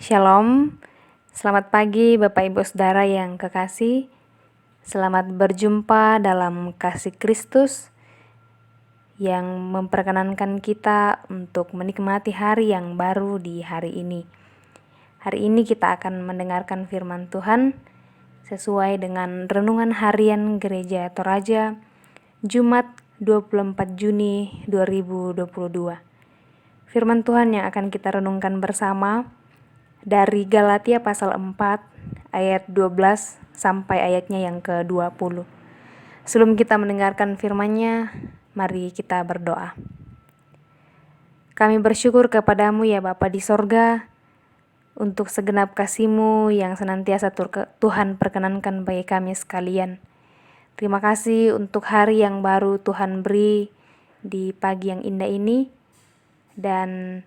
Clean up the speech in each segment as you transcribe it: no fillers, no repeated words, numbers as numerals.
Shalom, selamat pagi Bapak Ibu Saudara yang kekasih. Selamat berjumpa dalam kasih Kristus yang memperkenankan kita untuk menikmati hari yang baru di hari ini. Hari ini kita akan mendengarkan firman Tuhan sesuai dengan renungan harian Gereja Toraja Jumat 24 Juni 2022. Firman Tuhan yang akan kita renungkan bersama dari Galatia pasal 4 ayat 12 sampai ayatnya yang ke-20. Sebelum kita mendengarkan firman-Nya, mari kita berdoa. Kami bersyukur kepadamu ya Bapa di sorga, untuk segenap kasih-Mu yang senantiasa Tuhan perkenankan bagi kami sekalian. Terima kasih untuk hari yang baru Tuhan beri di pagi yang indah ini, dan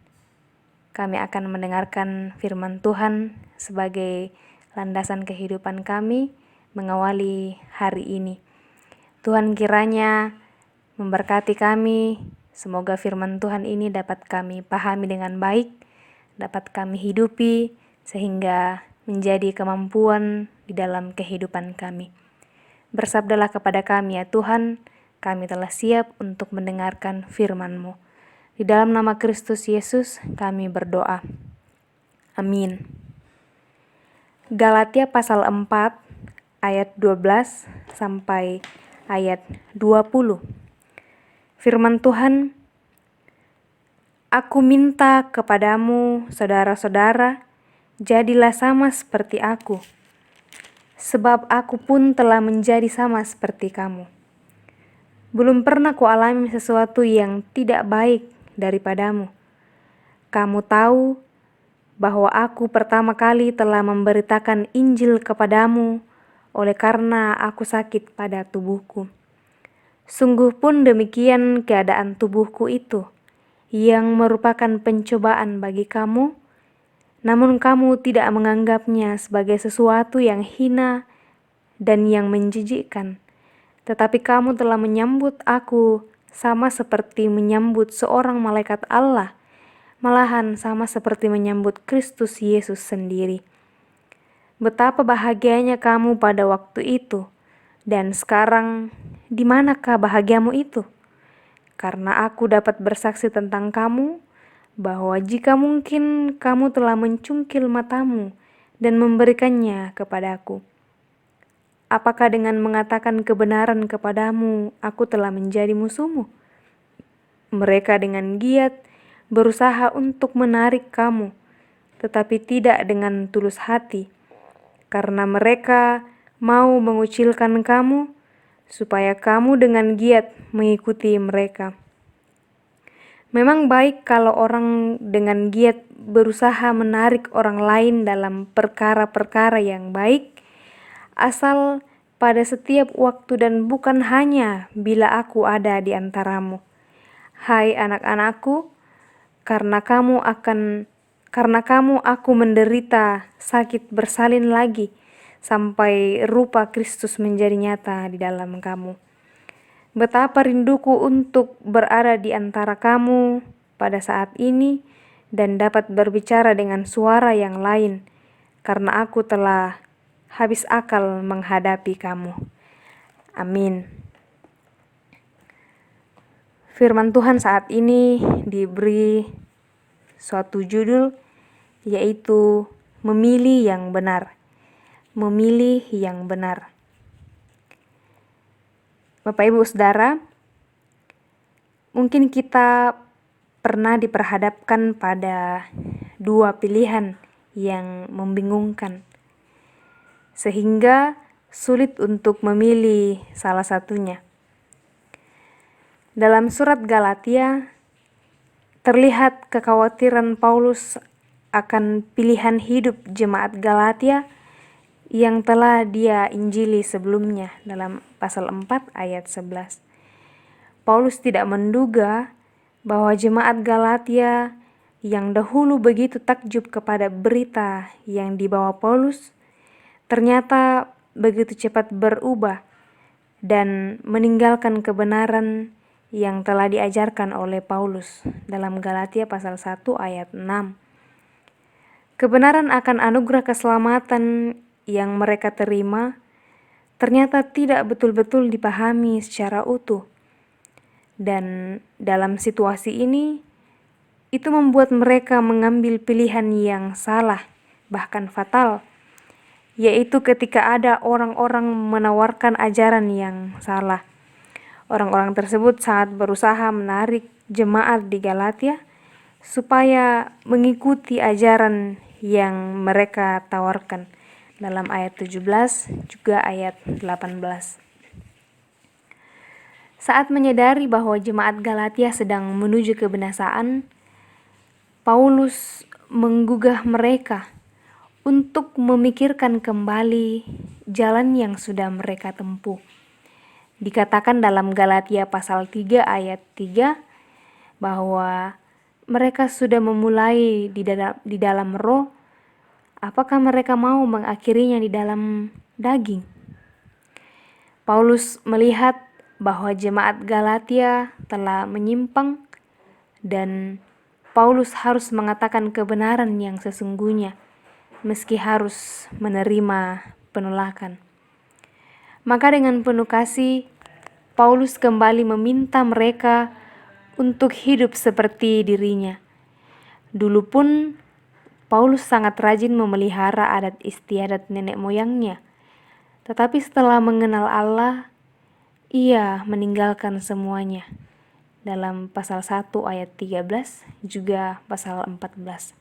kami akan mendengarkan firman Tuhan sebagai landasan kehidupan kami mengawali hari ini. Tuhan kiranya memberkati kami, semoga firman Tuhan ini dapat kami pahami dengan baik, dapat kami hidupi sehingga menjadi kemampuan di dalam kehidupan kami. Bersabdalah kepada kami ya Tuhan, kami telah siap untuk mendengarkan firman-Mu. Di dalam nama Kristus Yesus kami berdoa. Amin. Galatia pasal 4 ayat 12 sampai ayat 20. Firman Tuhan, "Aku minta kepadamu, saudara-saudara, jadilah sama seperti aku, sebab aku pun telah menjadi sama seperti kamu. Belum pernah kualami sesuatu yang tidak baik daripadamu. Kamu tahu bahwa aku pertama kali telah memberitakan Injil kepadamu oleh karena aku sakit pada tubuhku. Sungguh pun demikian keadaan tubuhku itu, yang merupakan pencobaan bagi kamu, namun kamu tidak menganggapnya sebagai sesuatu yang hina dan yang menjijikkan. Tetapi kamu telah menyambut aku sama seperti menyambut seorang malaikat Allah, malahan sama seperti menyambut Kristus Yesus sendiri. Betapa bahagianya kamu pada waktu itu, dan sekarang di manakah bahagiamu itu? Karena aku dapat bersaksi tentang kamu, bahwa jika mungkin kamu telah mencungkil matamu dan memberikannya kepadaku. Apakah dengan mengatakan kebenaran kepadamu, aku telah menjadi musuhmu? Mereka dengan giat berusaha untuk menarik kamu, tetapi tidak dengan tulus hati, karena mereka mau mengucilkan kamu, supaya kamu dengan giat mengikuti mereka. Memang baik kalau orang dengan giat berusaha menarik orang lain dalam perkara-perkara yang baik, asal pada setiap waktu dan bukan hanya bila aku ada di antaramu. Hai anak-anakku, karena kamu aku menderita sakit bersalin lagi, sampai rupa Kristus menjadi nyata di dalam kamu. Betapa rinduku untuk berada di antara kamu pada saat ini dan dapat berbicara dengan suara yang lain, karena aku telah habis akal menghadapi kamu. Amin. Firman Tuhan saat ini diberi suatu judul, yaitu memilih yang benar. Memilih yang benar. Bapak Ibu Saudara, mungkin kita pernah diperhadapkan pada dua pilihan yang membingungkan, sehingga sulit untuk memilih salah satunya. Dalam surat Galatia, terlihat kekhawatiran Paulus akan pilihan hidup jemaat Galatia yang telah dia injili sebelumnya dalam pasal 4 ayat 11. Paulus tidak menduga bahwa jemaat Galatia yang dahulu begitu takjub kepada berita yang dibawa Paulus, ternyata begitu cepat berubah dan meninggalkan kebenaran yang telah diajarkan oleh Paulus dalam Galatia pasal 1 ayat 6. Kebenaran akan anugerah keselamatan yang mereka terima ternyata tidak betul-betul dipahami secara utuh. Dan dalam situasi ini, itu membuat mereka mengambil pilihan yang salah, bahkan fatal, yaitu ketika ada orang-orang menawarkan ajaran yang salah. Orang-orang tersebut sangat berusaha menarik jemaat di Galatia supaya mengikuti ajaran yang mereka tawarkan dalam ayat 17 juga ayat 18. Saat menyadari bahwa jemaat Galatia sedang menuju kebinasaan, Paulus menggugah mereka untuk memikirkan kembali jalan yang sudah mereka tempuh. Dikatakan dalam Galatia pasal 3 ayat 3 bahwa mereka sudah memulai di dalam roh, apakah mereka mau mengakhirinya di dalam daging? Paulus melihat bahwa jemaat Galatia telah menyimpang dan Paulus harus mengatakan kebenaran yang sesungguhnya, meski harus menerima penolakan. Maka dengan penuh kasih, Paulus kembali meminta mereka untuk hidup seperti dirinya. Dulu pun Paulus sangat rajin memelihara adat istiadat nenek moyangnya. Tetapi setelah mengenal Allah, ia meninggalkan semuanya. Dalam pasal 1 ayat 13, juga pasal 14.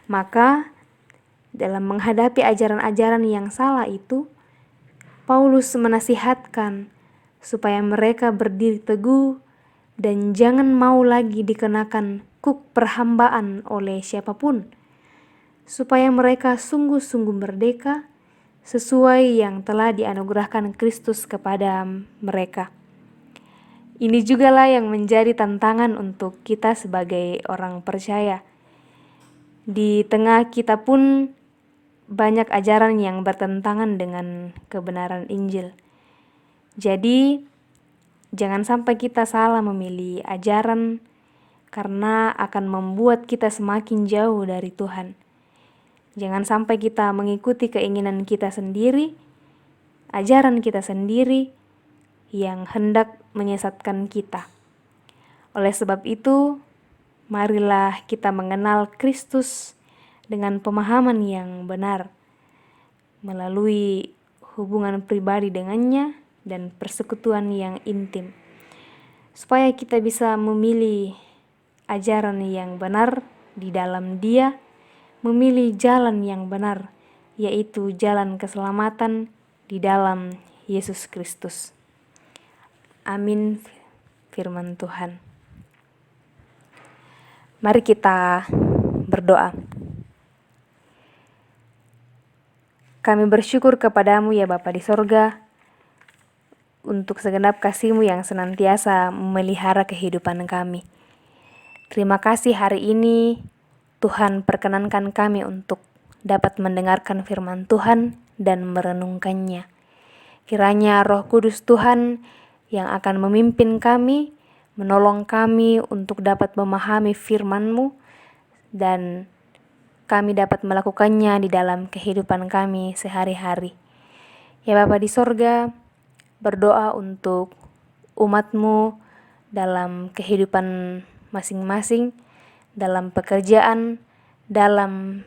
Maka dalam menghadapi ajaran-ajaran yang salah itu, Paulus menasihatkan supaya mereka berdiri teguh dan jangan mau lagi dikenakan kuk perhambaan oleh siapapun, supaya mereka sungguh-sungguh merdeka sesuai yang telah dianugerahkan Kristus kepada mereka. Ini jugalah yang menjadi tantangan untuk kita sebagai orang percaya. Di tengah kita pun banyak ajaran yang bertentangan dengan kebenaran Injil. Jadi, jangan sampai kita salah memilih ajaran karena akan membuat kita semakin jauh dari Tuhan. Jangan sampai kita mengikuti keinginan kita sendiri, ajaran kita sendiri yang hendak menyesatkan kita. Oleh sebab itu, marilah kita mengenal Kristus dengan pemahaman yang benar melalui hubungan pribadi dengannya dan persekutuan yang intim, supaya kita bisa memilih ajaran yang benar di dalam Dia, memilih jalan yang benar, yaitu jalan keselamatan di dalam Yesus Kristus. Amin. Firman Tuhan. Mari kita berdoa. Kami bersyukur kepadamu ya Bapa di sorga, untuk segenap kasih-Mu yang senantiasa memelihara kehidupan kami. Terima kasih hari ini Tuhan perkenankan kami untuk dapat mendengarkan firman Tuhan dan merenungkannya. Kiranya Roh Kudus Tuhan yang akan memimpin kami, menolong kami untuk dapat memahami firman-Mu dan kami dapat melakukannya di dalam kehidupan kami sehari-hari. Ya Bapa di sorga, berdoa untuk umat-Mu dalam kehidupan masing-masing, dalam pekerjaan, dalam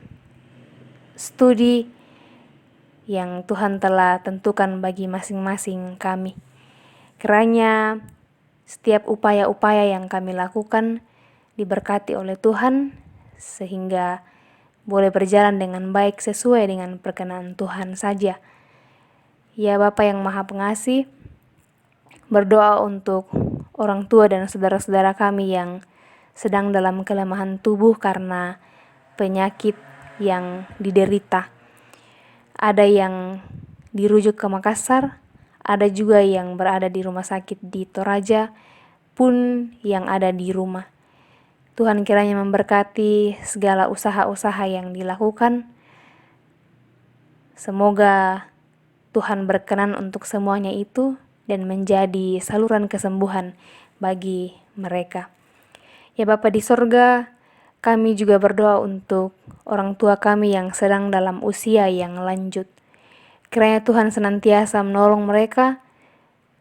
studi yang Tuhan telah tentukan bagi masing-masing kami. Kiranya setiap upaya-upaya yang kami lakukan diberkati oleh Tuhan, sehingga boleh berjalan dengan baik sesuai dengan perkenan Tuhan saja. Ya Bapa yang Maha Pengasih, berdoa untuk orang tua dan saudara-saudara kami yang sedang dalam kelemahan tubuh karena penyakit yang diderita. Ada yang dirujuk ke Makassar, ada juga yang berada di rumah sakit di Toraja, pun yang ada di rumah. Tuhan kiranya memberkati segala usaha-usaha yang dilakukan. Semoga Tuhan berkenan untuk semuanya itu dan menjadi saluran kesembuhan bagi mereka. Ya Bapa di sorga, Kami juga berdoa untuk orang tua kami yang sedang dalam usia yang lanjut. Kiranya Tuhan senantiasa menolong mereka,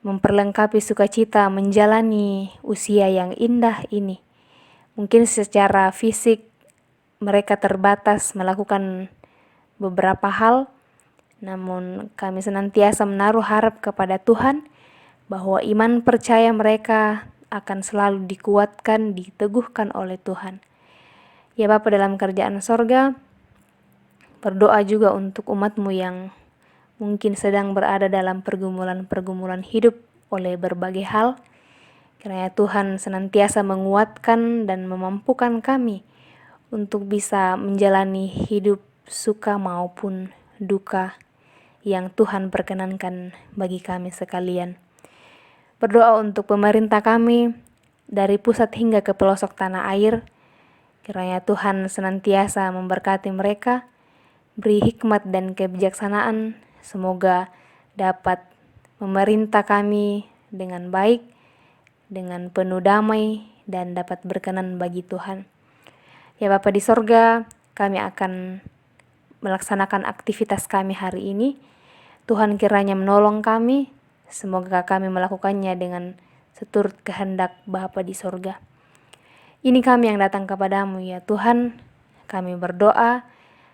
memperlengkapi sukacita menjalani usia yang indah ini. Mungkin secara fisik mereka terbatas melakukan beberapa hal, namun kami senantiasa menaruh harap kepada Tuhan bahwa iman percaya mereka akan selalu dikuatkan, diteguhkan oleh Tuhan. Ya Bapa dalam kerajaan sorga, berdoa juga untuk umat-Mu yang mungkin sedang berada dalam pergumulan-pergumulan hidup oleh berbagai hal. Kiranya Tuhan senantiasa menguatkan dan memampukan kami untuk bisa menjalani hidup suka maupun duka yang Tuhan perkenankan bagi kami sekalian. Berdoa untuk pemerintah kami dari pusat hingga ke pelosok tanah air. Kiranya Tuhan senantiasa memberkati mereka, beri hikmat dan kebijaksanaan, semoga dapat memerintah kami dengan baik, dengan penuh damai, dan dapat berkenan bagi Tuhan. Ya Bapa di sorga, kami akan melaksanakan aktivitas kami hari ini. Tuhan kiranya menolong kami, semoga kami melakukannya dengan seturut kehendak Bapa di sorga. Ini kami yang datang kepadamu ya Tuhan, kami berdoa,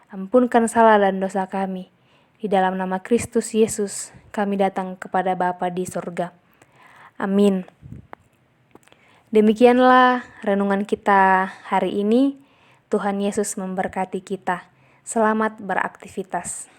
ampunkan salah dan dosa kami. Di dalam nama Kristus Yesus, kami datang kepada Bapa di sorga. Amin. Demikianlah renungan kita hari ini. Tuhan Yesus memberkati kita. Selamat beraktivitas.